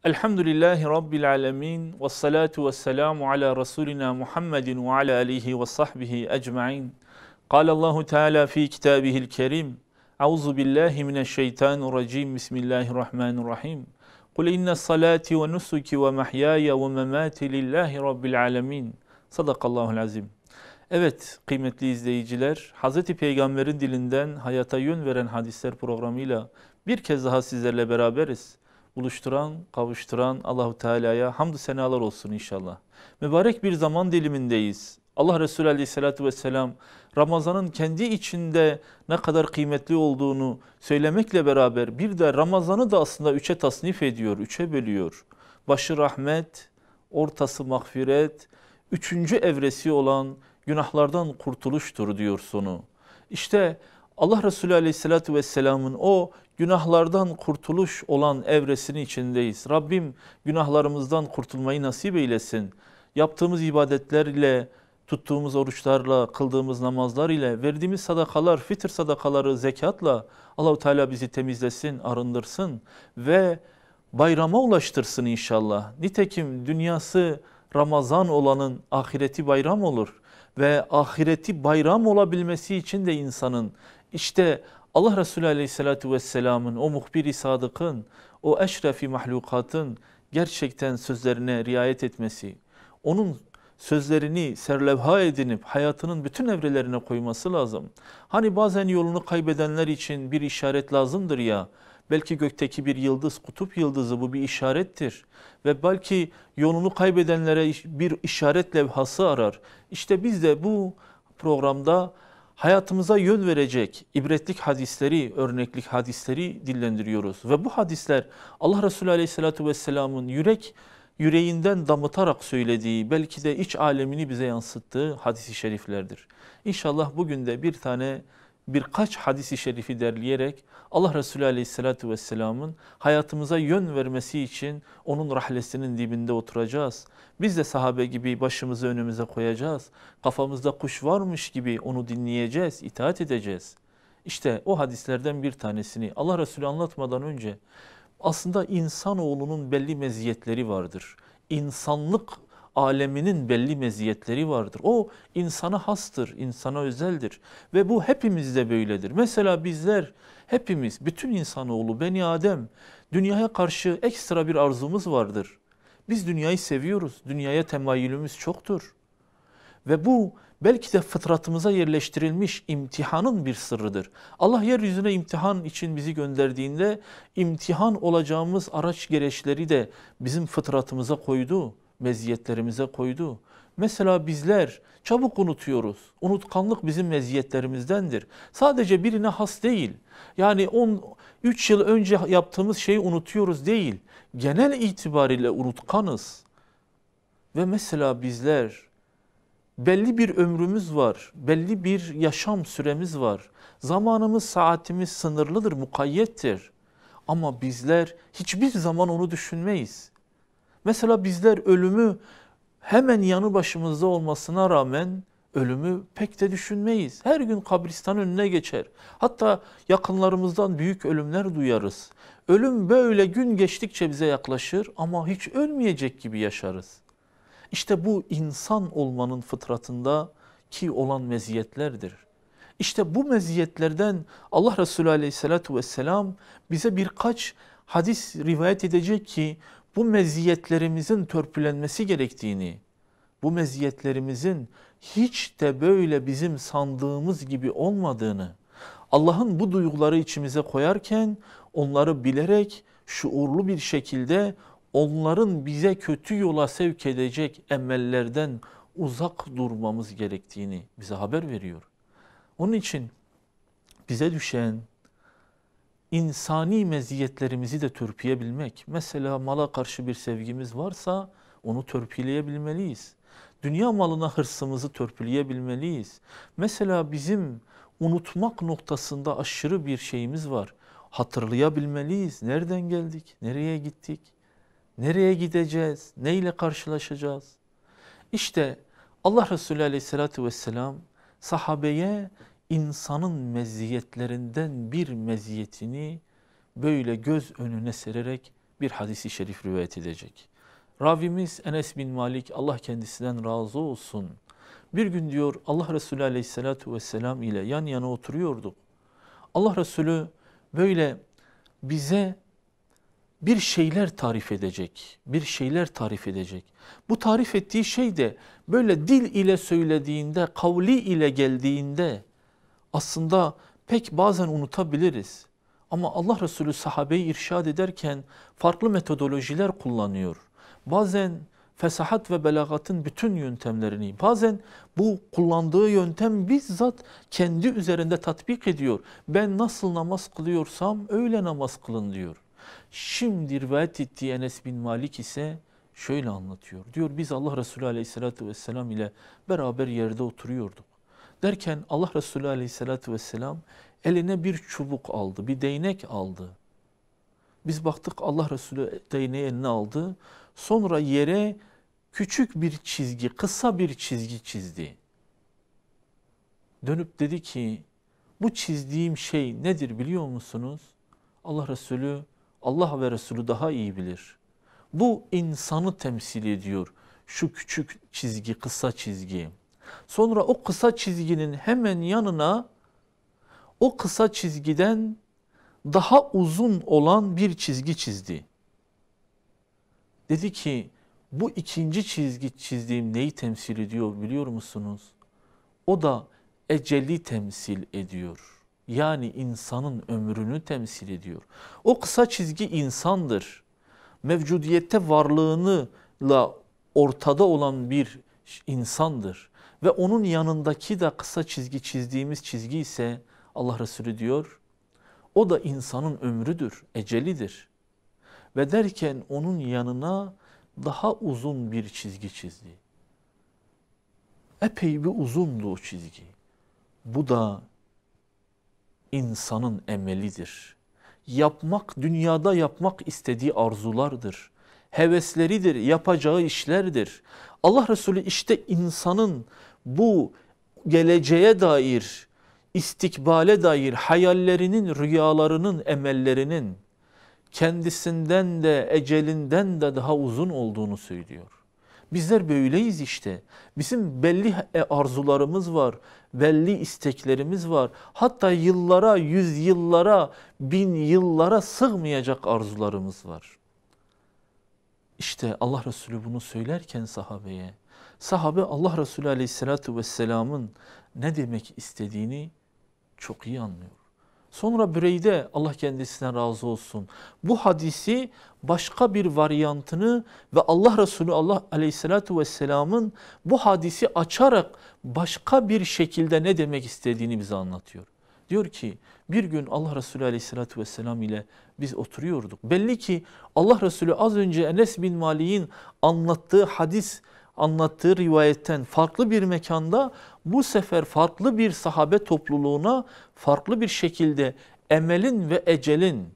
Elhamdülillahi Rabbil alemin. Ve salatu ve selamu ala Resulina Muhammedin ve ala alihi ve sahbihi ecma'in. Allahu Teala fi kitabihil kerim. Euzu billahi mineşşeytanirracim. Bismillahirrahmanirrahim. Kul inne salati ve nusuki ve mahyaya ve memati lillahi Rabbil alemin. Sadakallahul azim. Evet kıymetli izleyiciler, Hz. Peygamber'in dilinden hayata yön veren hadisler programıyla bir kez daha sizlerle beraberiz. Buluşturan, kavuşturan Allahu Teala'ya hamdü senalar olsun inşallah. Mübarek bir zaman dilimindeyiz. Allah Resulü Aleyhisselatü Vesselam Ramazan'ın kendi içinde ne kadar kıymetli olduğunu söylemekle beraber bir de Ramazan'ı da aslında üçe tasnif ediyor, üçe bölüyor. Başı rahmet, ortası mağfiret, üçüncü evresi olan günahlardan kurtuluştur diyor sonu. İşte Allah Resulü Aleyhisselatü Vesselam'ın o günahlardan kurtuluş olan evresinin içindeyiz. Rabbim günahlarımızdan kurtulmayı nasip eylesin. Yaptığımız ibadetler ile, tuttuğumuz oruçlarla, kıldığımız namazlar ile, verdiğimiz sadakalar, fitr sadakaları, zekatla Allahu Teala bizi temizlesin, arındırsın ve bayrama ulaştırsın inşallah. Nitekim dünyası Ramazan olanın ahireti bayram olur ve ahireti bayram olabilmesi için de insanın işte Allah Resulü Aleyhisselatü Vesselam'ın, o muhbir-i sadıkın, o eşrefi mahlukatın gerçekten sözlerine riayet etmesi, onun sözlerini serlevha edinip hayatının bütün evrelerine koyması lazım. Hani bazen yolunu kaybedenler için bir işaret lazımdır ya, belki gökteki bir yıldız, kutup yıldızı bu bir işarettir. Ve belki yolunu kaybedenlere bir işaret levhası arar. İşte biz de bu programda hayatımıza yön verecek ibretlik hadisleri, örneklik hadisleri dillendiriyoruz. Ve bu hadisler Allah Resulü Aleyhisselatü Vesselam'ın yüreğinden damıtarak söylediği, belki de iç alemini bize yansıttığı hadis-i şeriflerdir. İnşallah bugün de birkaç hadis-i şerifi derleyerek Allah Resulü Aleyhisselatü Vesselam'ın hayatımıza yön vermesi için onun rahlesinin dibinde oturacağız. Biz de sahabe gibi başımızı önümüze koyacağız. Kafamızda kuş varmış gibi onu dinleyeceğiz, itaat edeceğiz. İşte o hadislerden bir tanesini Allah Resulü anlatmadan önce aslında insanoğlunun belli meziyetleri vardır. İnsanlık aleminin belli meziyetleri vardır. O insana hastır, insana özeldir ve bu hepimizde böyledir. Mesela bizler hepimiz, bütün insanoğlu, Beni Adem, dünyaya karşı ekstra bir arzumuz vardır. Biz dünyayı seviyoruz, dünyaya temayülümüz çoktur. Ve bu belki de fıtratımıza yerleştirilmiş imtihanın bir sırrıdır. Allah yeryüzüne imtihan için bizi gönderdiğinde imtihan olacağımız araç gereçleri de bizim fıtratımıza koydu, meziyetlerimize koydu. Mesela bizler çabuk unutuyoruz. Unutkanlık bizim meziyetlerimizdendir. Sadece birine has değil. Yani 3 yıl önce yaptığımız şeyi unutuyoruz değil. Genel itibariyle unutkanız. Ve mesela bizler belli bir ömrümüz var, belli bir yaşam süremiz var. Zamanımız, saatimiz sınırlıdır, mukayyettir. Ama bizler hiçbir zaman onu düşünmeyiz. Mesela bizler ölümü hemen yanı başımızda olmasına rağmen ölümü pek de düşünmeyiz. Her gün kabristan önüne geçer. Hatta yakınlarımızdan büyük ölümler duyarız. Ölüm böyle gün geçtikçe bize yaklaşır ama hiç ölmeyecek gibi yaşarız. İşte bu insan olmanın fıtratında ki olan meziyetlerdir. İşte bu meziyetlerden Allah Resulü Aleyhisselatü Vesselam bize birkaç hadis rivayet edecek ki bu meziyetlerimizin törpülenmesi gerektiğini, bu meziyetlerimizin hiç de böyle bizim sandığımız gibi olmadığını, Allah'ın bu duyguları içimize koyarken onları bilerek şuurlu bir şekilde onların bize kötü yola sevk edecek emellerden uzak durmamız gerektiğini bize haber veriyor. Onun için bize düşen insani meziyetlerimizi de törpüleyebilmek. Mesela mala karşı bir sevgimiz varsa onu törpüleyebilmeliyiz. Dünya malına hırsımızı törpüleyebilmeliyiz. Mesela bizim unutmak noktasında aşırı bir şeyimiz var. Hatırlayabilmeliyiz. Nereden geldik? Nereye gittik? Nereye gideceğiz? Ne ile karşılaşacağız? İşte Allah Resulü Aleyhisselatü Vesselam sahabeye insanın meziyetlerinden bir meziyetini böyle göz önüne sererek bir hadisi şerif rivayet edecek. Ravimiz Enes bin Malik, Allah kendisinden razı olsun. Bir gün diyor Allah Resulü aleyhissalatu vesselam ile yan yana oturuyorduk. Allah Resulü böyle bize bir şeyler tarif edecek, bir şeyler tarif edecek. Bu tarif ettiği şey de böyle dil ile söylediğinde, kavli ile geldiğinde aslında pek bazen unutabiliriz. Ama Allah Resulü sahabeyi irşad ederken farklı metodolojiler kullanıyor. Bazen fesahat ve belagatın bütün yöntemlerini, bazen bu kullandığı yöntem bizzat kendi üzerinde tatbik ediyor. Ben nasıl namaz kılıyorsam öyle namaz kılın diyor. Şimdi rivayet ettiği Enes bin Malik ise şöyle anlatıyor. Diyor biz Allah Resulü aleyhissalatü vesselam ile beraber yerde oturuyorduk. Derken Allah Resulü aleyhissalatü vesselam eline bir çubuk aldı, bir değnek aldı. Biz baktık Allah Resulü değneği eline aldı. Sonra yere küçük bir çizgi, kısa bir çizgi çizdi. Dönüp dedi ki bu çizdiğim şey nedir biliyor musunuz? Allah Resulü, Allah ve Resulü daha iyi bilir. Bu insanı temsil ediyor. Şu küçük çizgi, kısa çizgi. Sonra o kısa çizginin hemen yanına o kısa çizgiden daha uzun olan bir çizgi çizdi. Dedi ki bu ikinci çizgi çizdiğim neyi temsil ediyor biliyor musunuz? O da eceli temsil ediyor. Yani insanın ömrünü temsil ediyor. O kısa çizgi insandır. Mevcudiyette varlığıyla ortada olan bir insandır. Ve onun yanındaki de kısa çizgi çizdiğimiz çizgi ise Allah Resulü diyor, o da insanın ömrüdür, ecelidir. Ve derken onun yanına daha uzun bir çizgi çizdi. Epey bir uzundu o çizgi. Bu da insanın emelidir. Yapmak, dünyada yapmak istediği arzulardır. Hevesleridir, yapacağı işlerdir. Allah Resulü işte insanın bu geleceğe dair, istikbale dair hayallerinin, rüyalarının, emellerinin kendisinden de, ecelinden de daha uzun olduğunu söylüyor. Bizler böyleyiz işte. Bizim belli arzularımız var, belli isteklerimiz var. Hatta yıllara, yüzyıllara, bin yıllara sığmayacak arzularımız var. İşte Allah Resulü bunu söylerken sahabeye, sahabe Allah Resulü aleyhissalatu vesselamın ne demek istediğini çok iyi anlıyor. Sonra Büreyde, Allah kendisinden razı olsun, bu hadisi başka bir varyantını ve Allah Resulü aleyhissalatu vesselamın bu hadisi açarak başka bir şekilde ne demek istediğini bize anlatıyor. Diyor ki bir gün Allah Resulü aleyhissalatu vesselam ile biz oturuyorduk. Belli ki Allah Resulü az önce Enes bin Malik'in anlattığı hadis, anlattığı rivayetten farklı bir mekanda bu sefer farklı bir sahabe topluluğuna farklı bir şekilde emelin ve ecelin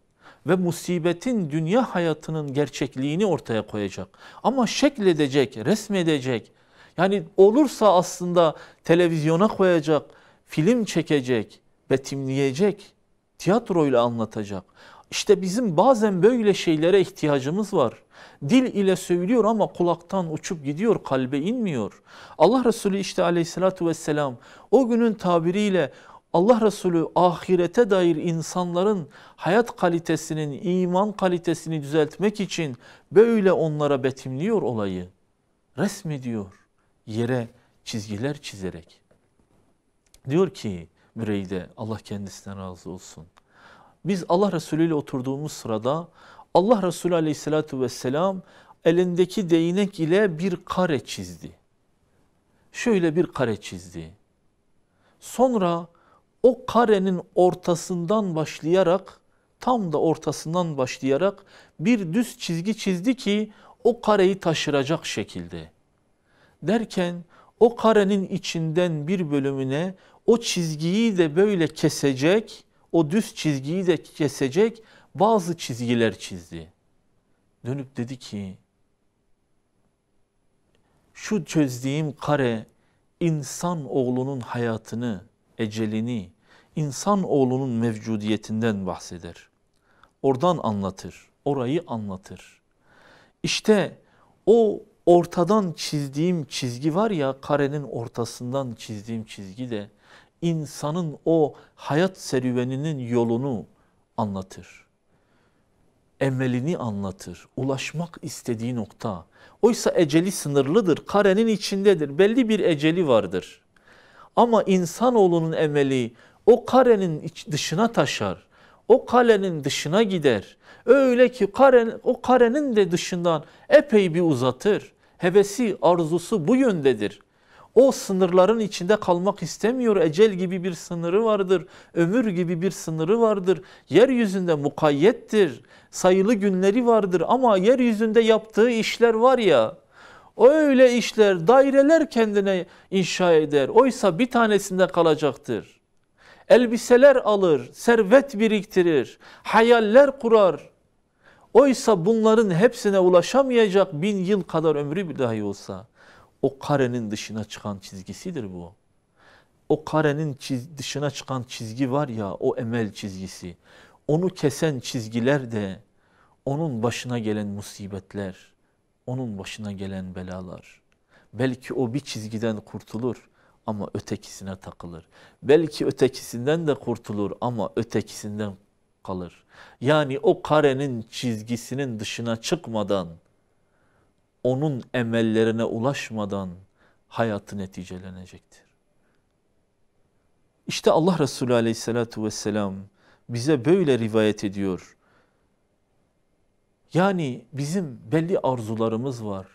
ve musibetin dünya hayatının gerçekliğini ortaya koyacak. Ama şekledecek, resmedecek. Yani olursa aslında televizyona koyacak, film çekecek, betimleyecek, tiyatroyla anlatacak. İşte bizim bazen böyle şeylere ihtiyacımız var. Dil ile söylüyor ama kulaktan uçup gidiyor, kalbe inmiyor. Allah Resulü işte aleyhissalatu vesselam o günün tabiriyle Allah Resulü ahirete dair insanların hayat kalitesinin, iman kalitesini düzeltmek için böyle onlara betimliyor olayı. Resmediyor yere çizgiler çizerek. Diyor ki Büreyde, Allah kendisinden razı olsun. Biz Allah Resulü ile oturduğumuz sırada Allah Resulü aleyhissalatu vesselam elindeki değnek ile bir kare çizdi. Şöyle bir kare çizdi. Sonra o karenin ortasından başlayarak, tam da ortasından başlayarak bir düz çizgi çizdi ki o kareyi taşıracak şekilde. Derken o karenin içinden bir bölümüne o çizgiyi de böyle kesecek, o düz çizgiyi de kesecek bazı çizgiler çizdi. Dönüp dedi ki şu çözdüğüm kare insan oğlunun hayatını, ecelini, insan oğlunun mevcudiyetinden bahseder. Oradan anlatır. orayı anlatır. İşte o ortadan çizdiğim çizgi var ya, karenin ortasından çizdiğim çizgi de insanın o hayat serüveninin yolunu anlatır. Emelini anlatır. Ulaşmak istediği nokta. Oysa eceli sınırlıdır. Karenin içindedir. Belli bir eceli vardır. Ama insanoğlunun emeli o karenin dışına taşar. O kalenin dışına gider. Öyle ki o karenin de dışından epey bir uzatır. Hevesi, arzusu bu yöndedir. O sınırların içinde kalmak istemiyor. Ecel gibi bir sınırı vardır. Ömür gibi bir sınırı vardır. Yeryüzünde mukayyettir. Sayılı günleri vardır ama yeryüzünde yaptığı işler var ya, o öyle işler, daireler kendine inşa eder. Oysa bir tanesinde kalacaktır. Elbiseler alır, servet biriktirir, hayaller kurar. Oysa bunların hepsine ulaşamayacak 1000 yıl kadar ömrü dahi olsa, o karenin dışına çıkan çizgisidir bu. O karenin dışına çıkan çizgi var ya, o emel çizgisi. Onu kesen çizgiler de onun başına gelen musibetler, onun başına gelen belalar. Belki o bir çizgiden kurtulur ama ötekisine takılır. Belki ötekisinden de kurtulur ama ötekisinden kalır. Yani o karenin çizgisinin dışına çıkmadan, onun emellerine ulaşmadan hayatı neticelenecektir. İşte Allah Resulü Aleyhisselatü Vesselam bize böyle rivayet ediyor. Yani bizim belli arzularımız var,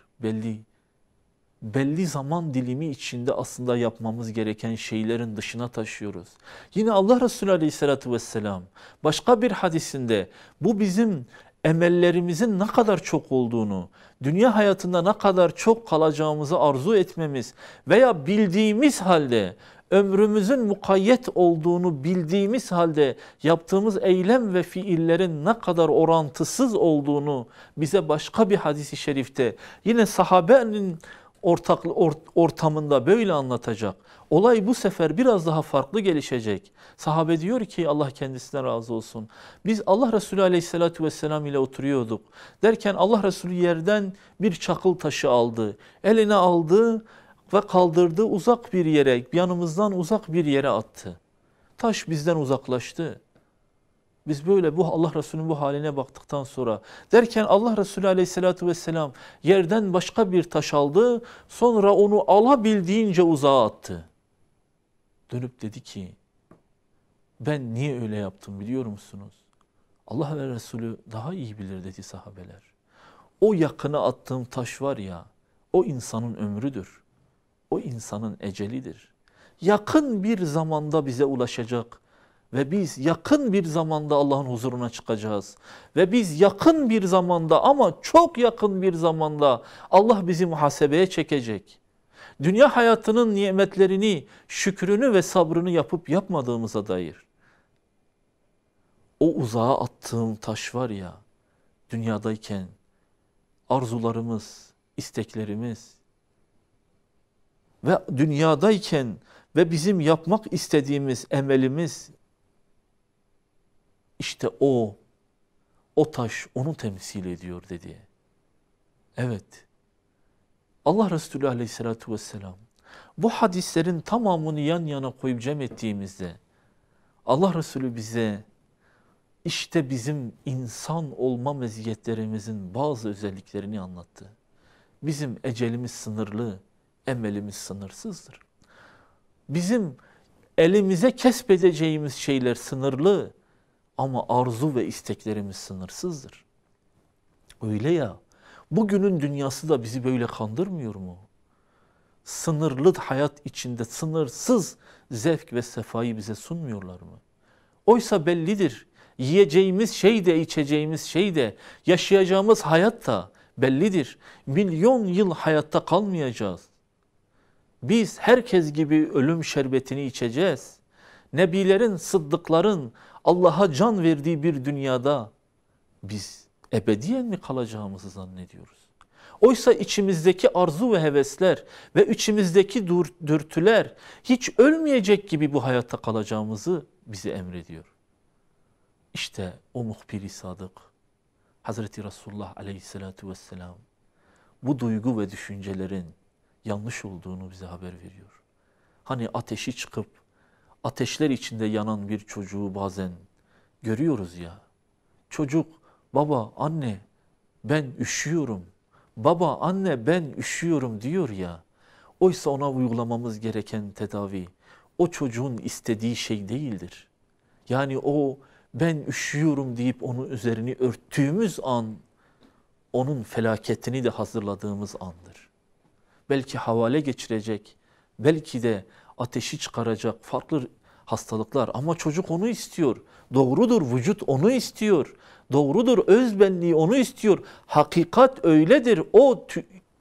belli zaman dilimi içinde aslında yapmamız gereken şeylerin dışına taşıyoruz. Yine Allah Resulü Aleyhisselatü Vesselam başka bir hadisinde bu bizim emellerimizin ne kadar çok olduğunu, dünya hayatında ne kadar çok kalacağımızı arzu etmemiz veya bildiğimiz halde, ömrümüzün mukayyet olduğunu bildiğimiz halde yaptığımız eylem ve fiillerin ne kadar orantısız olduğunu bize başka bir hadis-i şerifte yine sahabenin ortamında böyle anlatacak. Olay bu sefer biraz daha farklı gelişecek. Sahabe diyor ki Allah kendisinden razı olsun. Biz Allah Resulü Aleyhisselatü Vesselam ile oturuyorduk. Derken Allah Resulü yerden bir çakıl taşı aldı. Eline aldı ve kaldırdı, uzak bir yere, yanımızdan uzak bir yere attı. Taş bizden uzaklaştı. Biz böyle Allah Resulü'nün bu haline baktıktan sonra derken Allah Resulü Aleyhisselatü Vesselam yerden başka bir taş aldı, sonra onu alabildiğince uzağa attı. Dönüp dedi ki ben niye öyle yaptım biliyor musunuz? Allah ve Resulü daha iyi bilir dedi sahabeler. O yakına attığım taş var ya, o insanın ömrüdür. O insanın ecelidir. Yakın bir zamanda bize ulaşacak ve biz yakın bir zamanda Allah'ın huzuruna çıkacağız. Ve biz yakın bir zamanda ama çok yakın bir zamanda Allah bizi muhasebeye çekecek. Dünya hayatının nimetlerini, şükrünü ve sabrını yapıp yapmadığımıza dair. O uzağa attığım taş var ya, dünyadayken arzularımız, isteklerimiz ve dünyadayken ve bizim yapmak istediğimiz emelimiz, işte o taş onu temsil ediyor dedi. Evet. Allah Resulü Aleyhisselatü Vesselam bu hadislerin tamamını yan yana koyup cem ettiğimizde Allah Resulü bize işte bizim insan olma meziyetlerimizin bazı özelliklerini anlattı. Bizim ecelimiz sınırlı, emelimiz sınırsızdır. Bizim elimize kesbedeceğimiz şeyler sınırlı ama arzu ve isteklerimiz sınırsızdır. Öyle ya, bugünün dünyası da bizi böyle kandırmıyor mu? Sınırlı hayat içinde sınırsız zevk ve sefayı bize sunmuyorlar mı? Oysa bellidir. Yiyeceğimiz şey de, içeceğimiz şey de, yaşayacağımız hayat da bellidir. Milyon yıl hayatta kalmayacağız. Biz herkes gibi ölüm şerbetini içeceğiz. Nebilerin, sıddıkların Allah'a can verdiği bir dünyada biz ebediyen mi kalacağımızı zannediyoruz? Oysa içimizdeki arzu ve hevesler ve içimizdeki dürtüler hiç ölmeyecek gibi bu hayatta kalacağımızı bize emrediyor. İşte o muhbir-i sadık, Hazreti Resulullah aleyhissalatu vesselam bu duygu ve düşüncelerin yanlış olduğunu bize haber veriyor. Hani ateşi çıkıp ateşler içinde yanan bir çocuğu bazen görüyoruz ya. Çocuk, baba, anne ben üşüyorum. Baba, anne ben üşüyorum diyor ya. Oysa ona uygulamamız gereken tedavi o çocuğun istediği şey değildir. Yani o ben üşüyorum deyip onun üzerini örttüğümüz an onun felaketini de hazırladığımız andır. Belki havale geçirecek, belki de ateşi çıkaracak farklı hastalıklar ama çocuk onu istiyor. Doğrudur, vücut onu istiyor. Doğrudur, özbenliği onu istiyor. Hakikat öyledir. O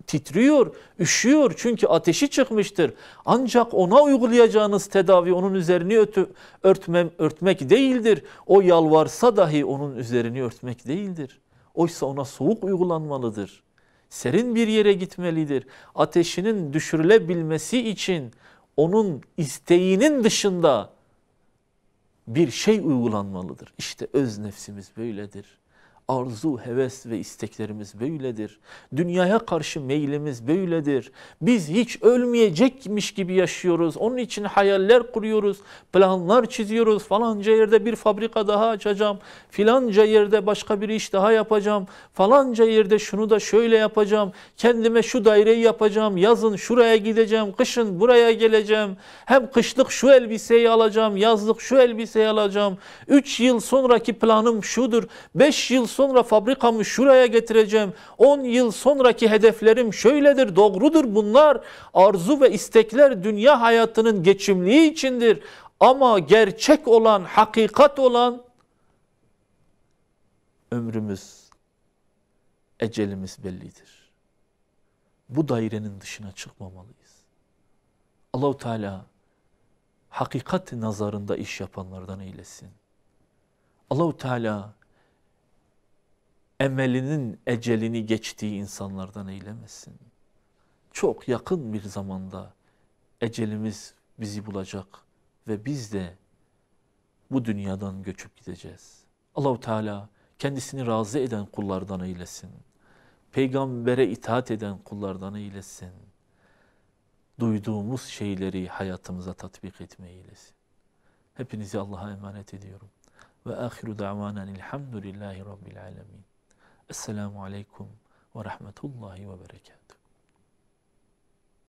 titriyor, üşüyor çünkü ateşi çıkmıştır. Ancak ona uygulayacağınız tedavi onun üzerini örtmek değildir. O yalvarsa dahi onun üzerini örtmek değildir. Oysa ona soğuk uygulanmalıdır. Serin bir yere gitmelidir. Ateşinin düşürülebilmesi için onun isteğinin dışında bir şey uygulanmalıdır. İşte öz nefsimiz böyledir. Arzu, heves ve isteklerimiz böyledir. Dünyaya karşı meylimiz böyledir. Biz hiç ölmeyecekmiş gibi yaşıyoruz. Onun için hayaller kuruyoruz, planlar çiziyoruz. Falanca yerde bir fabrika daha açacağım. Filanca yerde başka bir iş daha yapacağım. Falanca yerde şunu da şöyle yapacağım. Kendime şu daireyi yapacağım. Yazın şuraya gideceğim. Kışın buraya geleceğim. Hem kışlık şu elbiseyi alacağım. Yazlık şu elbiseyi alacağım. 3 yıl sonraki planım şudur. 5 yıl sonra fabrikamı şuraya getireceğim. 10 yıl sonraki hedeflerim şöyledir. Doğrudur bunlar. Arzu ve istekler dünya hayatının geçimliği içindir. Ama gerçek olan, hakikat olan ömrümüz, ecelimiz bellidir. Bu dairenin dışına çıkmamalıyız. Allahu Teala hakikat nazarında iş yapanlardan eylesin. Allahu Teala emelinin ecelini geçtiği insanlardan eylemesin. Çok yakın bir zamanda ecelimiz bizi bulacak ve biz de bu dünyadan göçüp gideceğiz. Allahu Teala kendisini razı eden kullardan eylesin. Peygambere itaat eden kullardan eylesin. Duyduğumuz şeyleri hayatımıza tatbik etmeyi eylesin. Hepinizi Allah'a emanet ediyorum. Ve ahiru da'vanen elhamdülillahi rabbil alemin. Esselamu aleyküm ve rahmetullahi ve berekatuhu.